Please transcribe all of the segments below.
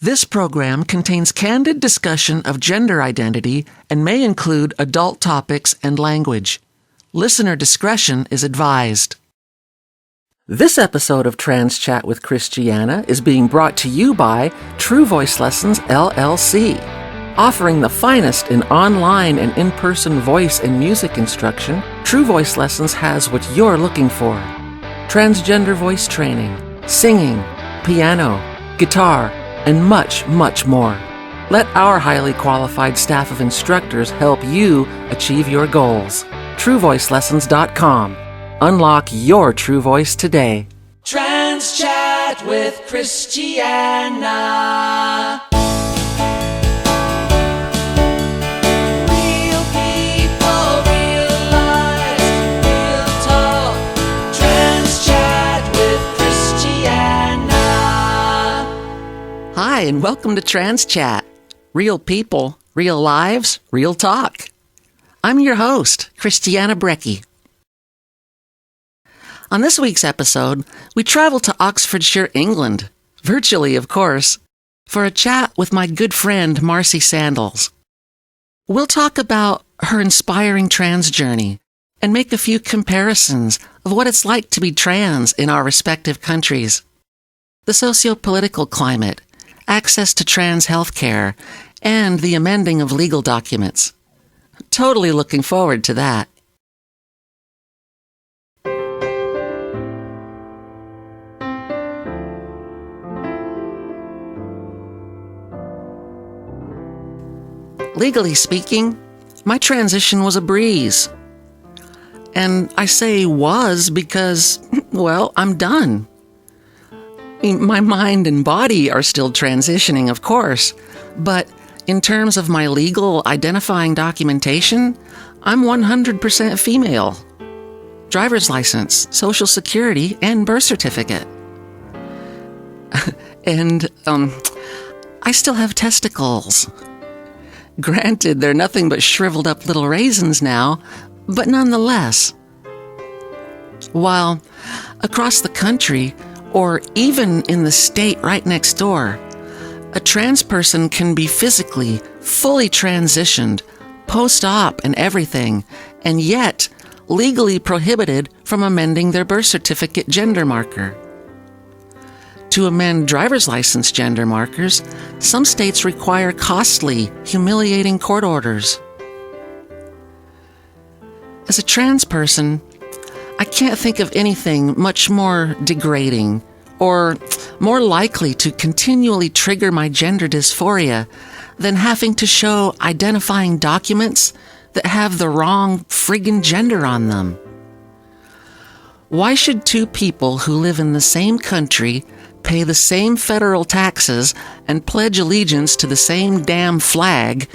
This program contains candid discussion of gender identity and may include adult topics and language. Listener discretion is advised. This episode of Trans Chat with Christiana is being brought to you by True Voice Lessons, LLC. Offering the finest in online and in-person voice and music instruction, True Voice Lessons has what you're looking for. Transgender voice training, singing, piano, guitar, and much, much more. Let our highly qualified staff of instructors help you achieve your goals. TrueVoiceLessons.com. Unlock your true voice today. Trans Chat with Christiana. Real people, real lives, real talk. Trans Chat with Christiana. Hi, and welcome to Trans Chat. Real people, real lives, real talk. I'm your host, Christiana Brecky. On this week's episode, we travel to Oxfordshire, England, virtually of course, for a chat with my good friend Marci Sandels. We'll talk about her inspiring trans journey and make a few comparisons of what it's like to be trans in our respective countries, the socio-political climate, access to trans health care, and the amending of legal documents. Totally looking forward to that. Legally speaking, my transition was a breeze. And I say was because, well, I'm done. My mind and body are still transitioning, of course, but in terms of my legal identifying documentation, I'm 100% female. Driver's license, social security, and birth certificate. And, I still have testicles. Granted, they're nothing but shriveled up little raisins now, but nonetheless. While across the country, or even in the state right next door, a trans person can be physically, fully transitioned, post-op and everything, and yet legally prohibited from amending their birth certificate gender marker. To amend driver's license gender markers, some states require costly, humiliating court orders. As a trans person, I can't think of anything much more degrading or more likely to continually trigger my gender dysphoria than having to show identifying documents that have the wrong friggin' gender on them. Why should two people who live in the same country pay the same federal taxes and pledge allegiance to the same damn flag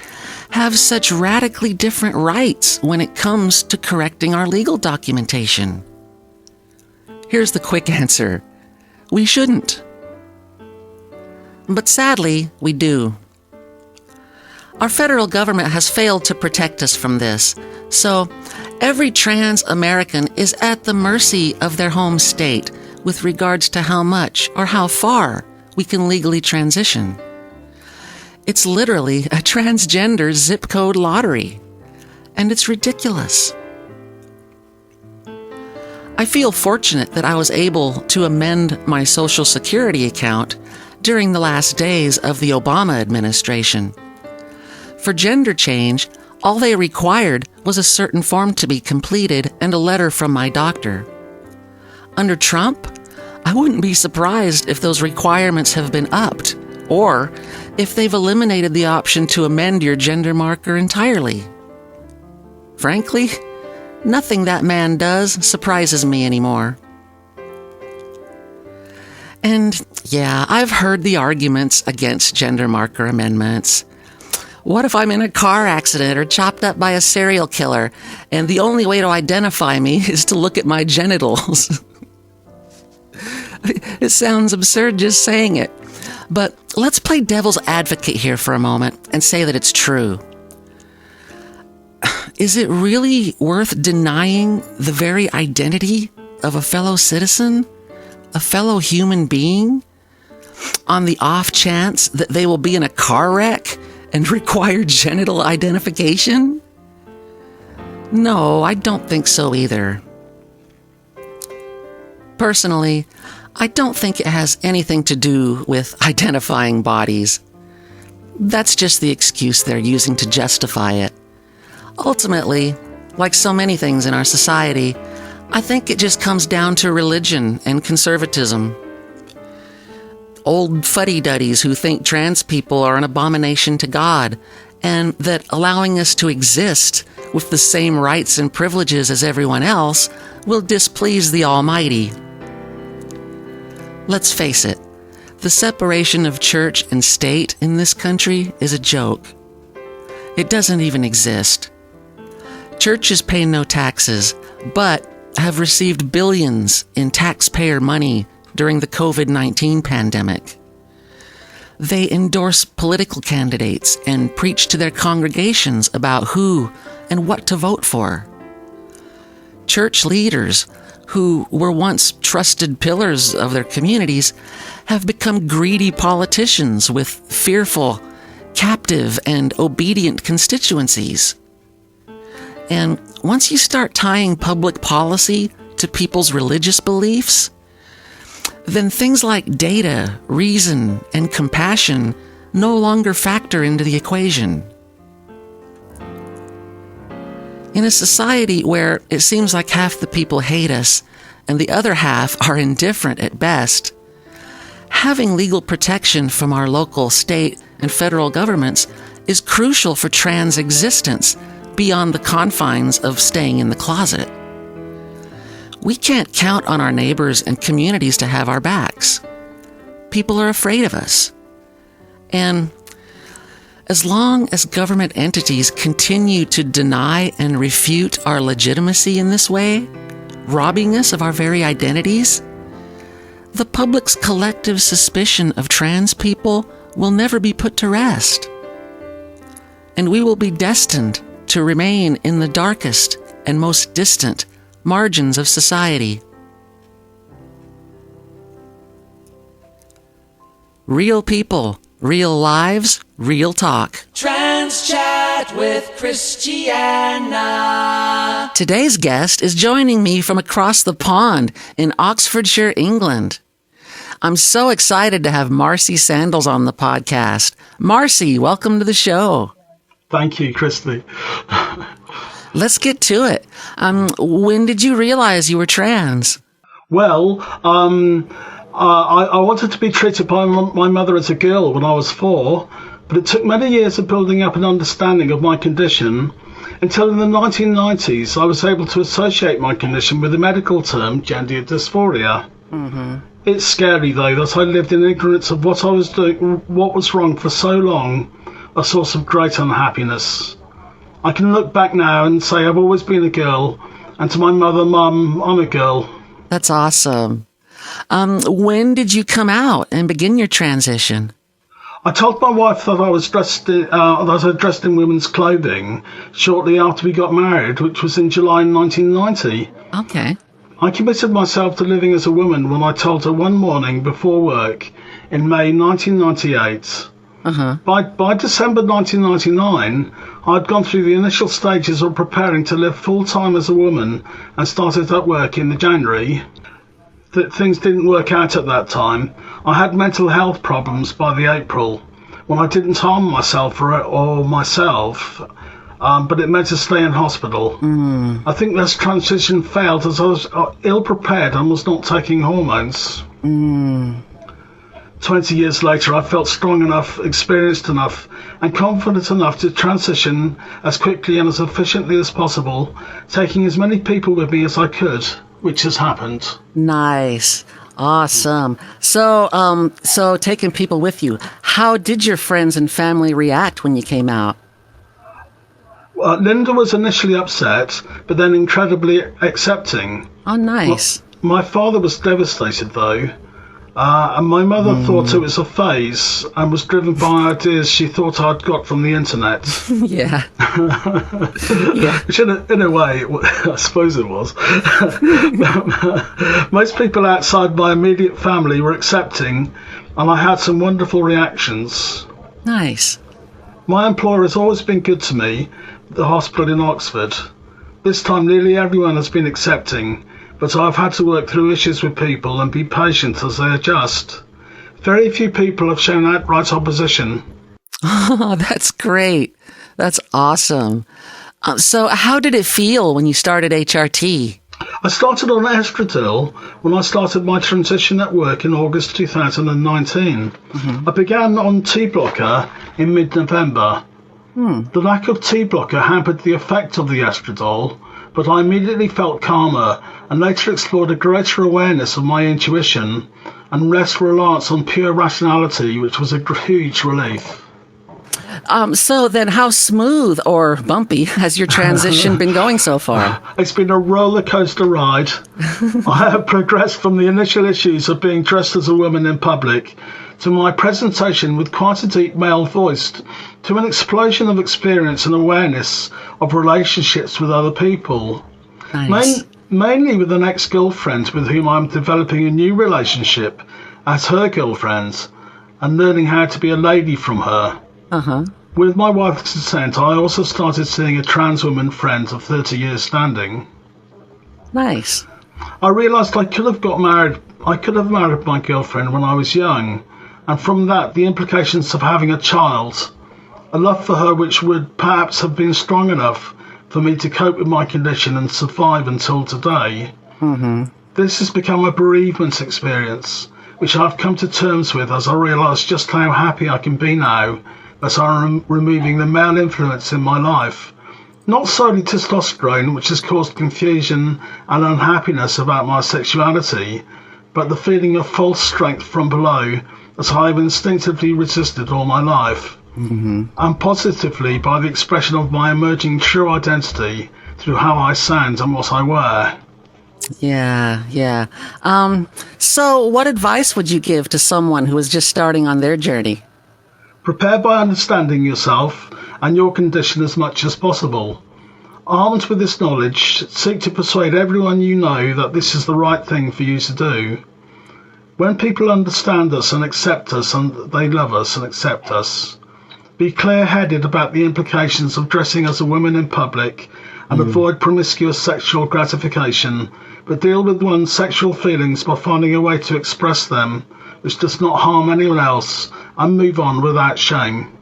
have such radically different rights when it comes to correcting our legal documentation? Here's the quick answer. We shouldn't. But sadly, we do. Our federal government has failed to protect us from this, so every trans American is at the mercy of their home state with regards to how much or how far we can legally transition. It's literally a transgender zip code lottery, and it's ridiculous. I feel fortunate that I was able to amend my Social Security account during the last days of the Obama administration. For gender change, all they required was a certain form to be completed and a letter from my doctor. Under Trump, I wouldn't be surprised if those requirements have been upped, or if they've eliminated the option to amend your gender marker entirely. Frankly, nothing that man does surprises me anymore. And yeah, I've heard the arguments against gender marker amendments. What if I'm in a car accident or chopped up by a serial killer, and the only way to identify me is to look at my genitals? It sounds absurd just saying it, but let's play devil's advocate here for a moment and say that it's true. Is it really worth denying the very identity of a fellow citizen, a fellow human being, on the off chance that they will be in a car wreck and require genital identification? No, I don't think so either. Personally, I don't think it has anything to do with identifying bodies. That's just the excuse they're using to justify it. Ultimately, like so many things in our society, I think it just comes down to religion and conservatism. Old fuddy-duddies who think trans people are an abomination to God, and that allowing us to exist with the same rights and privileges as everyone else will displease the Almighty. Let's face it, the separation of church and state in this country is a joke. It doesn't even exist. Churches pay no taxes, but have received billions in taxpayer money during the COVID-19 pandemic. They endorse political candidates and preach to their congregations about who and what to vote for. Church leaders, who were once trusted pillars of their communities, have become greedy politicians with fearful, captive, and obedient constituencies. And once you start tying public policy to people's religious beliefs, then things like data, reason, and compassion no longer factor into the equation. In a society where it seems like half the people hate us and the other half are indifferent at best, having legal protection from our local, state, and federal governments is crucial for trans existence beyond the confines of staying in the closet. We can't count on our neighbors and communities to have our backs. People are afraid of us. And as long as government entities continue to deny and refute our legitimacy in this way, robbing us of our very identities, the public's collective suspicion of trans people will never be put to rest. And we will be destined to remain in the darkest and most distant margins of society. Real people, real lives, real talk. Trans Chat with Christiana. Today's guest is joining me from across the pond in Oxfordshire, England. I'm so excited to have Marci Sandels on the podcast. Marci, welcome to the show. Thank you, Christy. Let's get to it. When did you realize you were trans? Well, I wanted to be treated by my mother as a girl when I was 4, but it took many years of building up an understanding of my condition until in the 1990s I was able to associate my condition with the medical term gender dysphoria. Mm-hmm. It's scary, though, that I lived in ignorance of what I was doing, what was wrong for so long, a source of great unhappiness. I can look back now and say I've always been a girl, and to my mother, Mum, I'm a girl. That's awesome. When did you come out and begin your transition? I told my wife that I was dressed in women's clothing shortly after we got married, which was in July 1990. Okay. I committed myself to living as a woman when I told her one morning before work in May 1998. Uh-huh. By December 1999, I'd gone through the initial stages of preparing to live full-time as a woman and started at work in January. Things didn't work out at that time. I had mental health problems by the April, when I didn't harm myself or myself, but it meant to stay in hospital. I think this transition failed as I was ill-prepared and was not taking hormones. 20 years later, I felt strong enough, experienced enough, and confident enough to transition as quickly and as efficiently as possible, taking as many people with me as I could, which has happened. Nice. Awesome. So taking people with you, how did your friends and family react when you came out? Linda was initially upset, but then incredibly accepting. Oh, nice. My father was devastated, though. And my mother thought it was a phase and was driven by ideas she thought I'd got from the internet. Yeah. Yeah. Which in a way, I suppose it was. Most people outside my immediate family were accepting, and I had some wonderful reactions. Nice. My employer has always been good to me, the hospital in Oxford. This time nearly everyone has been accepting, but I've had to work through issues with people and be patient as they adjust. Very few people have shown outright opposition. Oh, that's great. That's awesome. So how did it feel when you started HRT? I started on estradiol when I started my transition at work in August 2019. I began on T-blocker in mid-November. The lack of T-blocker hampered the effect of the estradiol, but I immediately felt calmer and later explored a greater awareness of my intuition and less reliance on pure rationality, which was a huge relief. So then how smooth or bumpy has your transition been going so far? It's been a roller coaster ride. I have progressed from the initial issues of being dressed as a woman in public to my presentation with quite a deep male voice to an explosion of experience and awareness of relationships with other people. Nice. Mainly with an ex-girlfriend with whom I'm developing a new relationship as her girlfriend and learning how to be a lady from her. With my wife's consent, I also started seeing a trans woman friend of 30 years standing. Nice. I realised I could have married my girlfriend when I was young, and from that the implications of having a child, a love for her which would perhaps have been strong enough for me to cope with my condition and survive until today. This has become a bereavement experience, which I've come to terms with as I realise just how happy I can be now that I'm removing the male influence in my life. Not solely testosterone, which has caused confusion and unhappiness about my sexuality, but the feeling of false strength from below that I have instinctively resisted all my life. And positively by the expression of my emerging true identity through how I sound and what I wear. Yeah. So what advice would you give to someone who is just starting on their journey? Prepare by understanding yourself and your condition as much as possible. Armed with this knowledge, seek to persuade everyone you know that this is the right thing for you to do. When people understand us and accept us, and they love us and accept us, be clear-headed about the implications of dressing as a woman in public and avoid promiscuous sexual gratification, but deal with one's sexual feelings by finding a way to express them which does not harm anyone else, and move on without shame.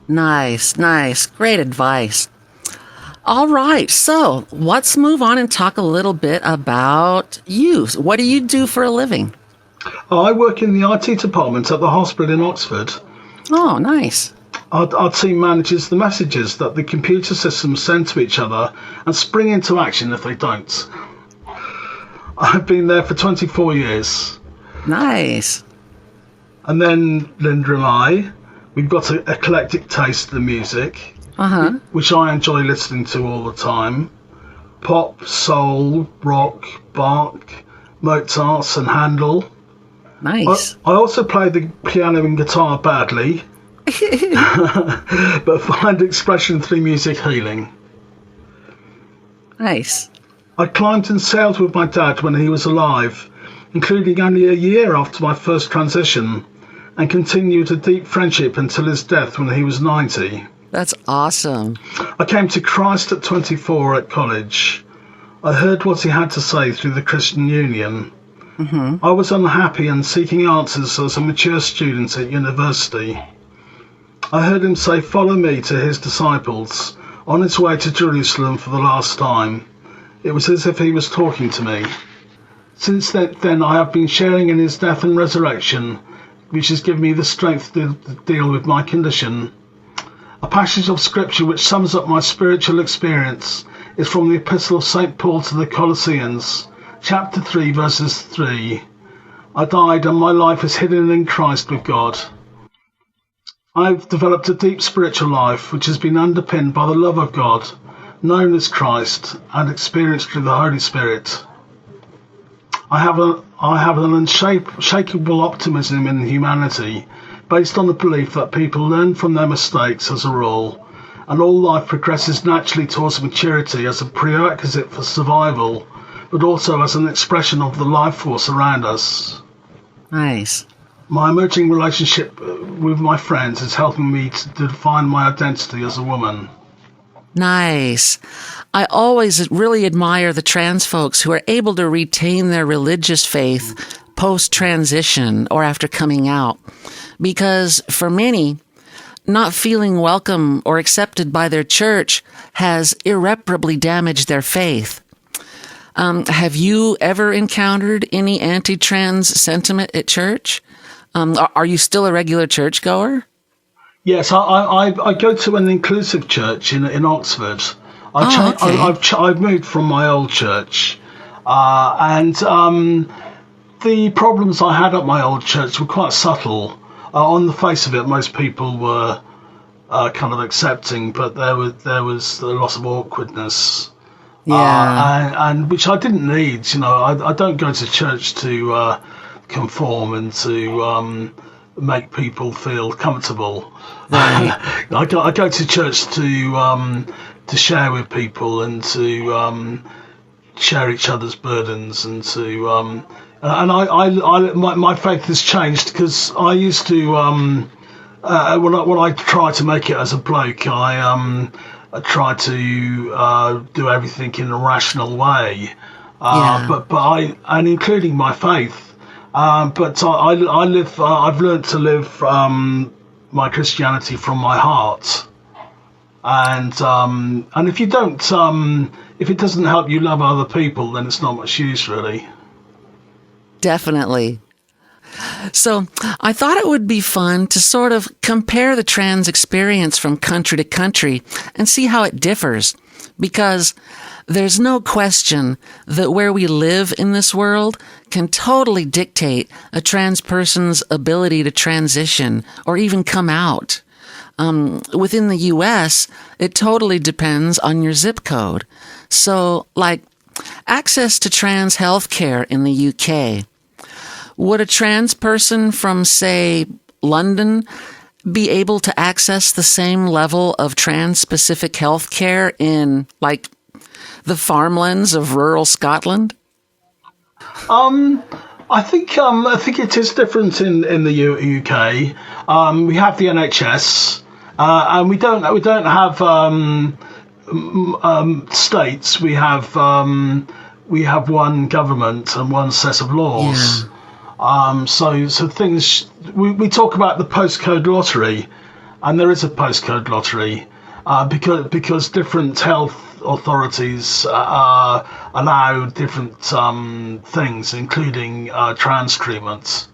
Nice. Great advice. All right, so let's move on and talk a little bit about you. What do you do for a living? I work in the IT department at the hospital in Oxford. Oh, nice. Our team manages the messages that the computer systems send to each other and spring into action if they don't. I've been there for 24 years. Nice. And then Linda and we've got an eclectic taste in music, which I enjoy listening to all the time. Pop, soul, rock, Bach, Mozart and Handel. Nice. I also play the piano and guitar badly, but find expression through music healing. Nice. I climbed and sailed with my dad when he was alive, including only a year after my first transition, and continued a deep friendship until his death when he was 90. That's awesome. I came to Christ at 24 at college. I heard what he had to say through the Christian Union. I was unhappy and seeking answers as a mature student at university. I heard him say, "Follow me," to his disciples, on his way to Jerusalem for the last time. It was as if he was talking to me. Since then I have been sharing in his death and resurrection, which has given me the strength to deal with my condition. A passage of scripture which sums up my spiritual experience is from the Epistle of St. Paul to the Colossians, chapter 3, verses 3. I died and my life is hidden in Christ with God. I've developed a deep spiritual life which has been underpinned by the love of God, known as Christ, and experienced through the Holy Spirit. I have an unshakable optimism in humanity, based on the belief that people learn from their mistakes as a rule, and all life progresses naturally towards maturity as a prerequisite for survival, but also as an expression of the life force around us. Nice. My emerging relationship with my friends is helping me to define my identity as a woman. Nice. I always really admire the trans folks who are able to retain their religious faith post-transition or after coming out. Because for many, not feeling welcome or accepted by their church has irreparably damaged their faith. Have you ever encountered any anti-trans sentiment at church? Are you still a regular churchgoer? Yes, I go to an inclusive church in Oxford. I've moved from my old church, and the problems I had at my old church were quite subtle. On the face of it, most people were kind of accepting, but there was a lot of awkwardness. Yeah, and which I didn't need. I don't go to church to conform and to make people feel comfortable. right. I go to church to share with people and to share each other's burdens and to my faith has changed because I used to when I try to make it as a bloke, I try to do everything in a rational way, but and including my faith. But I live. I've learned to live my Christianity from my heart, and if you don't, if it doesn't help you love other people, then it's not much use, really. Definitely. So I thought it would be fun to sort of compare the trans experience from country to country and see how it differs, because there's no question that where we live in this world can totally dictate a trans person's ability to transition or even come out. Within the U.S., it totally depends on your zip code. So, like, access to trans health care in the U.K. Would a trans person from, say, London be able to access the same level of trans-specific health care in, like, the farmlands of rural Scotland? I think it is different in the UK. We have the NHS, and we don't have states. We have one government and one set of laws. Yeah. So things we talk about the postcode lottery, and there is a postcode lottery because different health authorities allow different things, including trans treatments.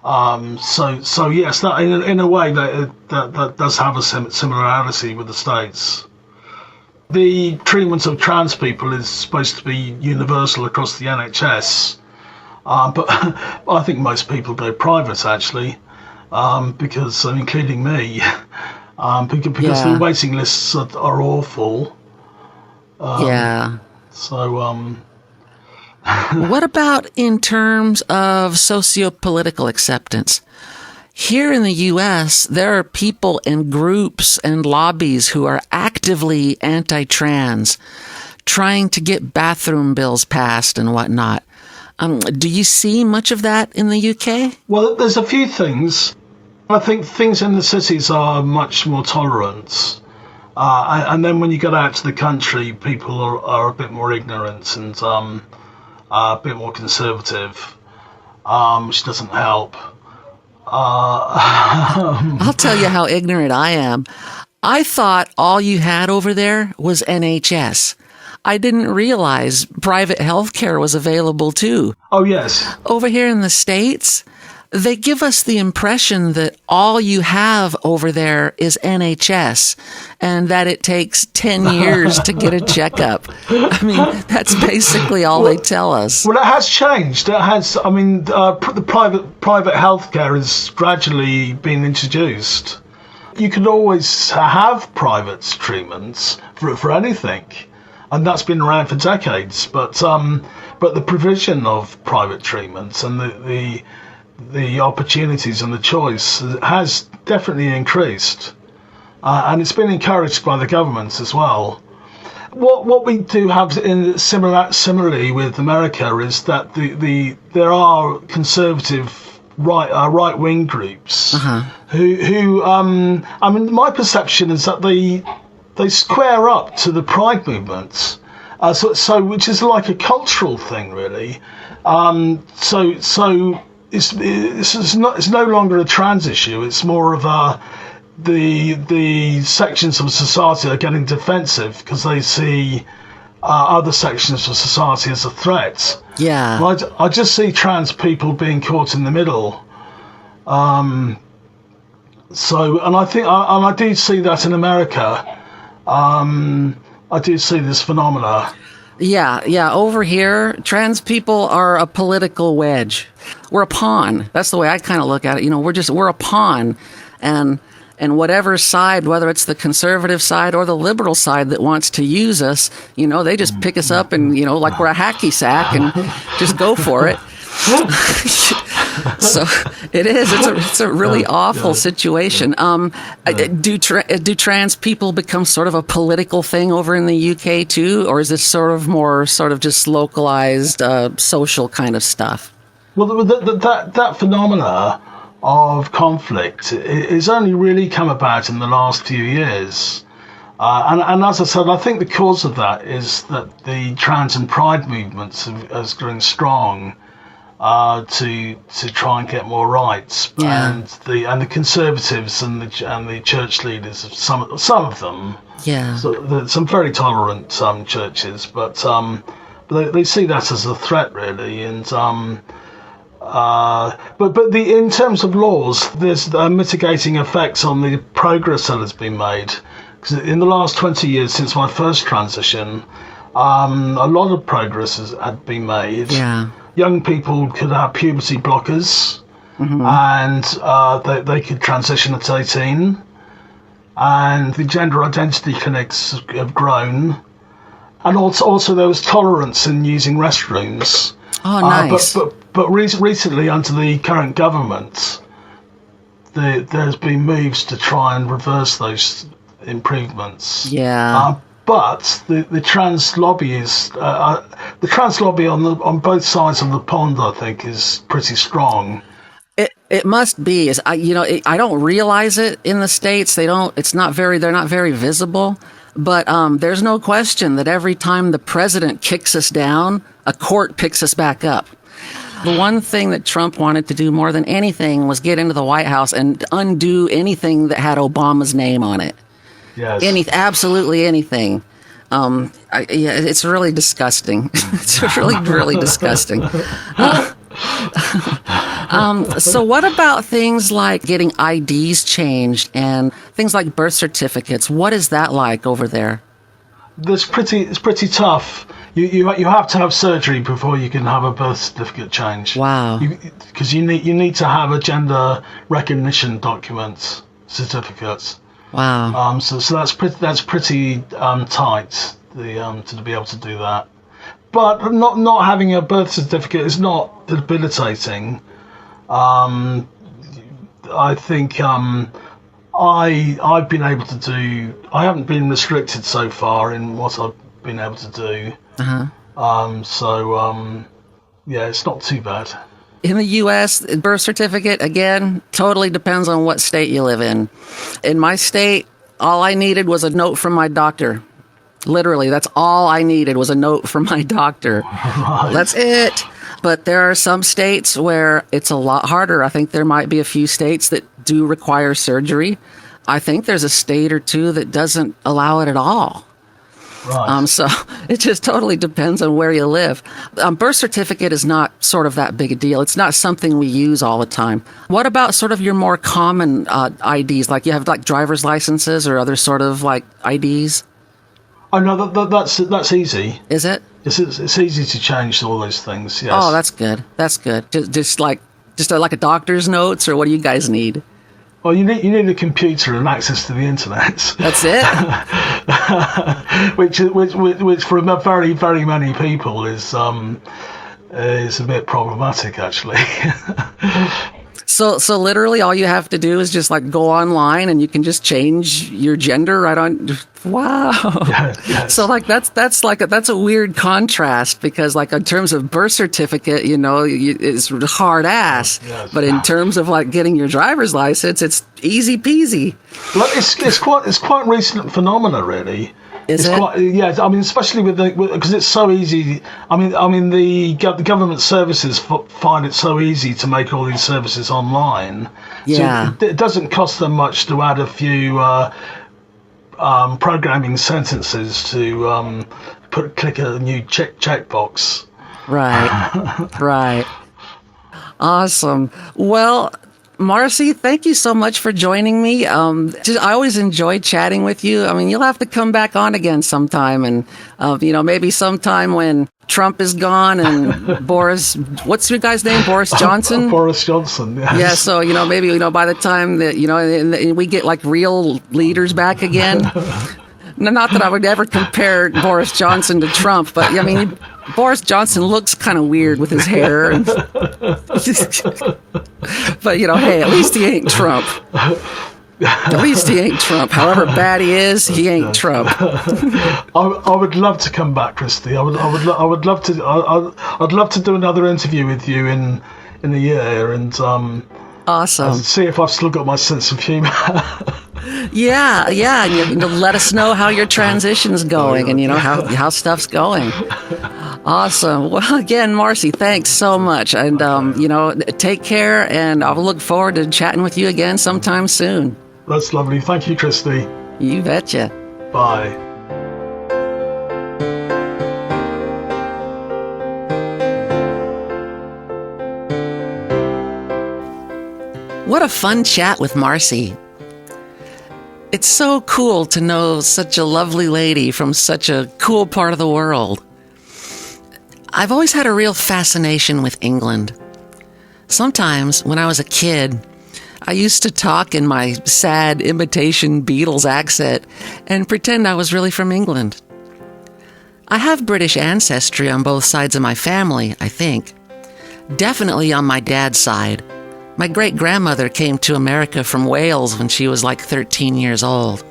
So yes, that in a way that does have a similarity with the States. The treatment of trans people is supposed to be universal across the NHS, but I think most people go private actually, because including me, because the waiting lists are awful. So what about in terms of socio-political acceptance? Here in the U.S., there are people and groups and lobbies who are actively anti-trans, trying to get bathroom bills passed and whatnot. Do you see much of that in the UK? Well, there's a few things. I think things in the cities are much more tolerant. And then when you get out to the country, people are a bit more ignorant and a bit more conservative, which doesn't help. I'll tell you how ignorant I am. I thought all you had over there was NHS. I didn't realize private health care was available too. Oh, yes. Over here in the States, they give us the impression that all you have over there is NHS and that it takes 10 years to get a checkup. I mean, that's basically all they tell us. Well, it has changed. It has. I mean, the private healthcare has gradually been introduced. You can always have private treatments for anything, and that's been around for decades. But the provision of private treatments and the opportunities and the choice has definitely increased, and it's been encouraged by the government as well. What we do have similarly with America is that there are conservative right wing groups who I mean, my perception is that they square up to the Pride movement, so which is like a cultural thing, really. So it's no longer a trans issue. It's more of the sections of society are getting defensive because they see other sections of society as a threat. Yeah. I just see trans people being caught in the middle. So, and I think, and I do see that in America. I do see this phenomena. Yeah. Over here, trans people are a political wedge. We're a pawn. That's the way I kind of look at it. We're a pawn, and whatever side, whether it's the conservative side or the liberal side that wants to use us, they just pick us up and, like we're a hacky sack and just go for it. So it is. It's a really awful situation. Do trans people become sort of a political thing over in the UK too, or is this sort of just localized social kind of stuff? Well, that phenomena of conflict is only really come about in the last few years. And as I said, I think the cause of that is that the trans and pride movements has grown strong to try and get more rights. Yeah. And the conservatives and the church leaders, some of them, yeah, so some very tolerant churches, but they see that as a threat, really. And but in terms of laws, there's mitigating effects on the progress that has been made. Because in the last 20 years since my first transition, a lot of progress had been made. Yeah. Young people could have puberty blockers, and they could transition at 18. And the gender identity clinics have grown. And also there was tolerance in using restrooms. Oh, nice. But recently, under the current government, there's been moves to try and reverse those improvements. Yeah. But the trans lobby is the trans lobby on both sides of the pond, I think, is pretty strong. It must be. I don't realize it in the States. They're not very visible. But there's no question that every time the president kicks us down, a court picks us back up. The one thing that Trump wanted to do more than anything was get into the White House and undo anything that had Obama's name on it. Yes. Absolutely anything. It's really disgusting. It's really, really disgusting. So what about things like getting IDs changed and things like birth certificates? What is that like over there? It's pretty tough. You have to have surgery before you can have a birth certificate change. Wow. Because you need to have a gender recognition certificate. Wow. So that's pretty tight to be able to do that. But not having a birth certificate is not debilitating. I think I've been able to do. I haven't been restricted so far in what I've been able to do. Yeah, it's not too bad. In the U.S., birth certificate, again, totally depends on what state you live in. In my state, all I needed was a note from my doctor. Literally, that's all I needed was a note from my doctor. Right. That's it. But there are some states where it's a lot harder. I think there might be a few states that do require surgery. I think there's a state or two that doesn't allow it at all. Right. So it just totally depends on where you live. Birth certificate is not sort of that big a deal. It's not something we use all the time. What about sort of your more common IDs? Like you have like driver's licenses or other sort of like IDs? Oh no, that's easy. Is it? It's easy to change all those things. Yes. Oh, that's good. That's good. Just like a doctor's notes, or what do you guys need? Well, you need a computer and access to the internet. That's it. which for very, very many people is a bit problematic, actually. So literally all you have to do is just like go online and you can just change your gender right on. Wow. Yes. So like that's a weird contrast, because like in terms of birth certificate, it's hard ass. Yes. But in terms of like getting your driver's license, it's easy peasy. Well, it's quite recent phenomena, really. Is it? I mean, especially because it's so easy. I mean, the government services find it so easy to make all these services online. Yeah. So it doesn't cost them much to add a few programming sentences to click a new checkbox. Right. Right. Awesome. Well, Marci, thank you so much for joining me. I always enjoy chatting with you. I mean, you'll have to come back on again sometime, and maybe sometime when Trump is gone and what's your guy's name? Boris Johnson? Boris Johnson, yes. Yeah, so, maybe, by the time that, and we get like real leaders back again. Not that I would ever compare Boris Johnson to Trump, but I mean, Boris Johnson looks kind of weird with his hair. But, hey, at least he ain't Trump. At least he ain't Trump. However bad he is, he ain't Trump. I would love to come back, Christy. I would love to. I'd love to do another interview with you in a year, and awesome. See if I've still got my sense of humour. Yeah, and let us know how your transition's going, and how stuff's going. Awesome. Well, again, Marci, thanks so much, and take care, and I'll look forward to chatting with you again sometime soon. That's lovely. Thank you, Christy. You betcha. Bye. What a fun chat with Marci. It's so cool to know such a lovely lady from such a cool part of the world. I've always had a real fascination with England. Sometimes, when I was a kid, I used to talk in my sad imitation Beatles accent and pretend I was really from England. I have British ancestry on both sides of my family, I think. Definitely on my dad's side. My great-grandmother came to America from Wales when she was like 13 years old.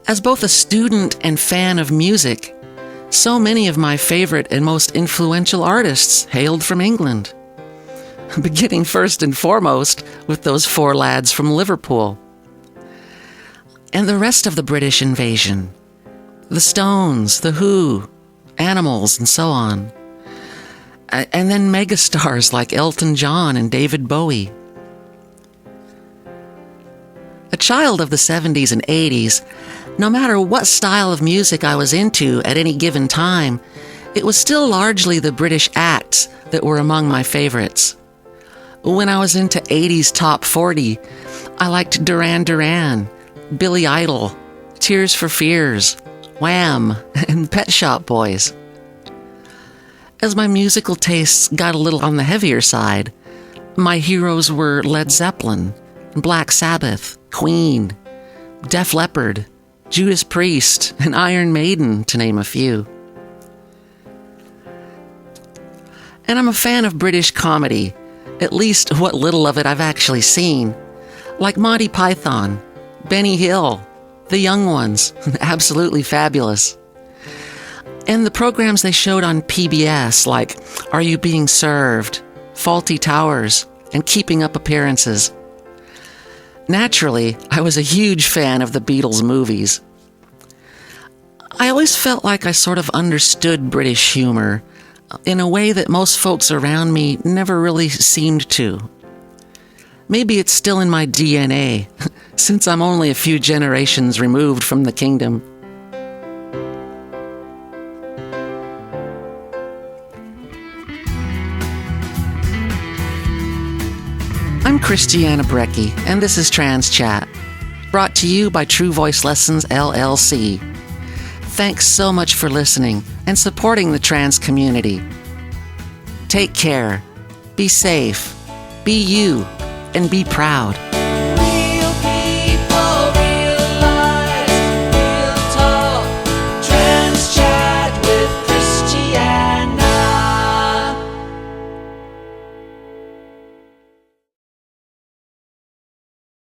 As both a student and fan of music, so many of my favorite and most influential artists hailed from England. Beginning first and foremost with those four lads from Liverpool. And the rest of the British invasion. The Stones, The Who, Animals, and so on. And then megastars like Elton John and David Bowie. A child of the 70s and 80s, no matter what style of music I was into at any given time, it was still largely the British acts that were among my favorites. When I was into 80s top 40, I liked Duran Duran, Billy Idol, Tears for Fears, Wham, and Pet Shop Boys. As my musical tastes got a little on the heavier side, my heroes were Led Zeppelin, Black Sabbath, Queen, Def Leppard, Judas Priest, and Iron Maiden, to name a few. And I'm a fan of British comedy, at least what little of it I've actually seen, like Monty Python, Benny Hill, The Young Ones, absolutely fabulous. And the programs they showed on PBS, like Are You Being Served, Fawlty Towers, and Keeping Up Appearances. Naturally, I was a huge fan of the Beatles movies. I always felt like I sort of understood British humor in a way that most folks around me never really seemed to. Maybe it's still in my DNA, since I'm only a few generations removed from the kingdom. I'm Christiana Brecky, and this is Trans Chat, brought to you by True Voice Lessons, LLC. Thanks so much for listening and supporting the trans community. Take care, be safe, be you, and be proud.